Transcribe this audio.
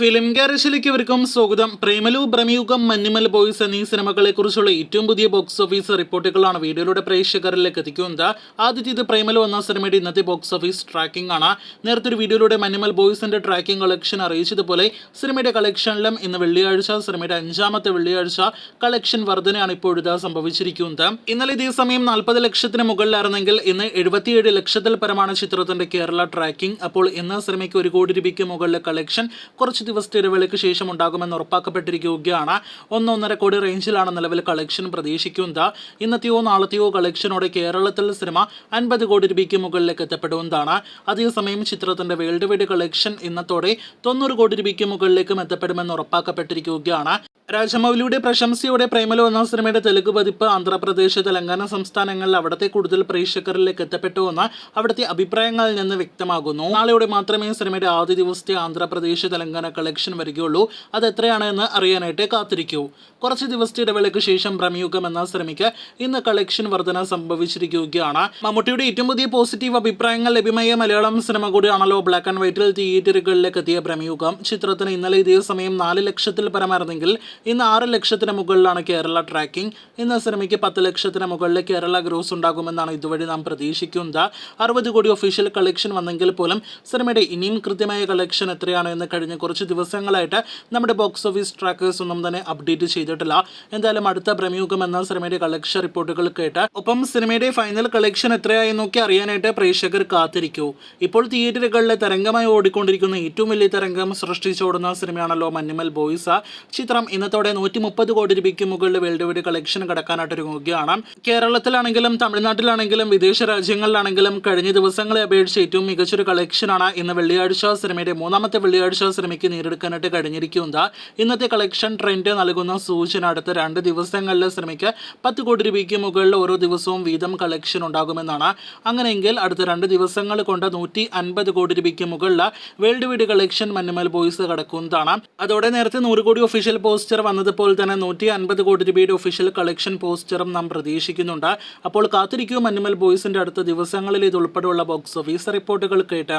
Film ഗാരേജിലേക്ക് ഇവർക്കും സ്വാഗതം. Premalu, Bramayugam, Manjummel boys എന്നീ സിനിമകളെ കുറിച്ചുള്ള ഏറ്റവും പുതിയ ബോക്സ് ഓഫീസ് റിപ്പോർട്ടുകളാണ് വീഡിയോയിലൂടെ പ്രേക്ഷകരിലേക്ക് എത്തിക്കുന്നത്. ആദ്യത്തേത് പ്രേമലു എന്ന സിനിമയുടെ ഇന്നത്തെ ബോക്സ് ഓഫീസ് ട്രാക്കിംഗ് ആണ്. നേരത്തെ ഒരു വീഡിയോയിലൂടെ മഞ്ഞുമൽ ബോയ്സിന്റെ ട്രാക്കിംഗ് കളക്ഷൻ അറിയിച്ചതുപോലെ സിനിമയുടെ കളക്ഷനിലും ഇന്ന് വെള്ളിയാഴ്ച സിനിമയുടെ 5ാമത്തെ വെള്ളിയാഴ്ച കളക്ഷൻ വർധനയാണ് ഇപ്പോഴിതാ സംഭവിച്ചിരിക്കുന്നത്. ഇന്നലെ ഇതേ സമയം 40 ലക്ഷത്തിന് മുകളിലായിരുന്നെങ്കിൽ ഇന്ന് 77 ലക്ഷത്തിൽ പരമാണ് ചിത്രത്തിന്റെ കേരള ട്രാക്കിംഗ്. അപ്പോൾ ഇന്ന് സിനിമയ്ക്ക് 1 കോടി രൂപയ്ക്ക് മുകളിലെ കളക്ഷൻ കുറച്ച് ദിവസത്തെ ഇടവേളയ്ക്ക് ശേഷം ഉണ്ടാകുമെന്ന് ഉറപ്പാക്കപ്പെട്ടിരിക്കുകയാണ്. 1-1.5 കോടി റേഞ്ചിലാണ് നിലവിൽ കളക്ഷൻ പ്രതീക്ഷിക്കുന്നത്. ഇന്നത്തെയോ നാളത്തെയോ കളക്ഷനോടെ കേരളത്തിൽ സിനിമ 50 കോടി രൂപയ്ക്ക് മുകളിലേക്ക് എത്തപ്പെടുന്നതാണ്. അതേസമയം ചിത്രത്തിന്റെ വേൾഡ് വൈഡ് കളക്ഷൻ ഇന്നത്തോടെ 90 കോടി രൂപയ്ക്ക് മുകളിലേക്കും എത്തപ്പെടുമെന്ന് ഉറപ്പാക്കപ്പെട്ടിരിക്കുകയാണ്. രാജമൗലിയുടെ പ്രശംസയോടെ പ്രേമലു എന്ന സിനിമയുടെ തെലുങ്ക് പതിപ്പ് ആന്ധ്രാപ്രദേശ്, തെലങ്കാന സംസ്ഥാനങ്ങളിൽ അവിടുത്തെ കൂടുതൽ പ്രേക്ഷകരിലേക്ക് എത്തപ്പെട്ടുവെന്ന് അവിടുത്തെ അഭിപ്രായങ്ങളിൽ നിന്ന് വ്യക്തമാകുന്നു. നാളെയോടെ മാത്രമേ സിനിമയുടെ ആദ്യ ദിവസത്തെ ആന്ധ്രാപ്രദേശ്, തെലങ്കാന കളക്ഷൻ വരികയുള്ളൂ. അത് എത്രയാണ് എന്ന് അറിയാനായിട്ട് കാത്തിരിക്കൂ. കുറച്ച് ദിവസത്തെ ഇടവേളയ്ക്ക് ശേഷം ഭ്രമയുഗം എന്ന സിനിമയ്ക്ക് ഇന്ന് കളക്ഷൻ വർധന സംഭവിച്ചിരിക്കുകയാണ്. മമ്മൂട്ടിയുടെ ഏറ്റവും പുതിയ പോസിറ്റീവ് അഭിപ്രായങ്ങൾ ലഭ്യമായ മലയാളം സിനിമ കൂടിയാണല്ലോ ബ്ലാക്ക് ആൻഡ് വൈറ്റിൽ തിയേറ്ററുകളിലേക്ക് എത്തിയ ഭ്രമയുഗം. ചിത്രത്തിന് ഇന്നലെ ഇതേ സമയം 4 ലക്ഷത്തിൽ പരമായിരുന്നെങ്കിൽ ഇന്ന് 6 ലക്ഷത്തിന് മുകളിലാണ് കേരള ട്രാക്കിംഗ്. ഇന്ന് സിനിമയ്ക്ക് 10 ലക്ഷത്തിന് മുകളിൽ കേരള ഗ്രോസ് ഉണ്ടാകുമെന്നാണ് ഇതുവഴി നാം പ്രതീക്ഷിക്കുന്നത്. 60 കോടി ഒഫീഷ്യൽ കളക്ഷൻ വന്നെങ്കിൽ പോലും സിനിമയുടെ ഇനിയും കൃത്യമായ കളക്ഷൻ എത്രയാണ് എന്ന് കഴിഞ്ഞ കുറച്ച് ദിവസങ്ങളായിട്ട് നമ്മുടെ ബോക്സ് ഓഫീസ് ട്രാക്കേഴ്സ് ഒന്നും തന്നെ അപ്ഡേറ്റ് ചെയ്തിട്ടില്ല. എന്തായാലും അടുത്ത ഭ്രമയുഗം എന്ന സിനിമയുടെ കളക്ഷൻ റിപ്പോർട്ടുകൾ കേട്ട് ഒപ്പം സിനിമയുടെ ഫൈനൽ കളക്ഷൻ എത്രയായി നോക്കി അറിയാനായിട്ട് പ്രേക്ഷകർ കാത്തിരിക്കൂ. ഇപ്പോൾ തിയേറ്ററുകളിലെ തരംഗമായി ഓടിക്കൊണ്ടിരിക്കുന്ന ഏറ്റവും വലിയ തരംഗം സൃഷ്ടിച്ചോടുന്ന സിനിമയാണല്ലോ മഞ്ഞുമൽ ബോയ്സ്. ചിത്രം ഇന്നത്തോടെ 130 കോടി രൂപയ്ക്ക് മുകളിൽ വേൾഡ് വൈഡ് കളക്ഷൻ കടക്കാനായിട്ട് ഒരുങ്ങുകയാണ്. കേരളത്തിലാണെങ്കിലും തമിഴ്നാട്ടിലാണെങ്കിലും വിദേശ രാജ്യങ്ങളിലാണെങ്കിലും കഴിഞ്ഞ ദിവസങ്ങളെ അപേക്ഷിച്ച് ഏറ്റവും മികച്ചൊരു കളക്ഷനാണ് ഇന്ന് വെള്ളിയാഴ്ച സിനിമയുടെ 3ാമത്തെ വെള്ളിയാഴ്ച സിനിമയ്ക്ക് നേടിയെടുക്കാനായിട്ട് കഴിഞ്ഞിരിക്കുന്നത്. ഇന്നത്തെ കളക്ഷൻ ട്രെൻഡ് നൽകുന്ന സൂചന അടുത്ത 2 ദിവസങ്ങളിൽ സിനിമയ്ക്ക് 10 കോടി രൂപയ്ക്ക് മുകളിൽ ഓരോ ദിവസവും വീതം കളക്ഷൻ ഉണ്ടാകുമെന്നാണ്. അങ്ങനെയെങ്കിൽ അടുത്ത 2 ദിവസങ്ങൾ കൊണ്ട് 150 കോടി രൂപയ്ക്ക് മുകളിൽ world wide collection Manjummel Boys കടക്കുന്നതാണ്. അതോടെ നേരത്തെ 100 കോടി ഒഫീഷ്യൽ പോസ്റ്റർ വന്നതുപോലെ തന്നെ 150 കോടി രൂപയുടെ ഒഫീഷ്യൽ കളക്ഷൻ പോസ്റ്ററും നാം പ്രതീക്ഷിക്കുന്നുണ്ട്. അപ്പോൾ കാത്തിരിക്കും മഞ്ഞുമൽ ബോയ്സിന്റെ അടുത്ത ദിവസങ്ങളിൽ ഇത് ഉൾപ്പെടെയുള്ള ബോക്സ് ഓഫീസ് റിപ്പോർട്ടുകൾ കേട്ട്.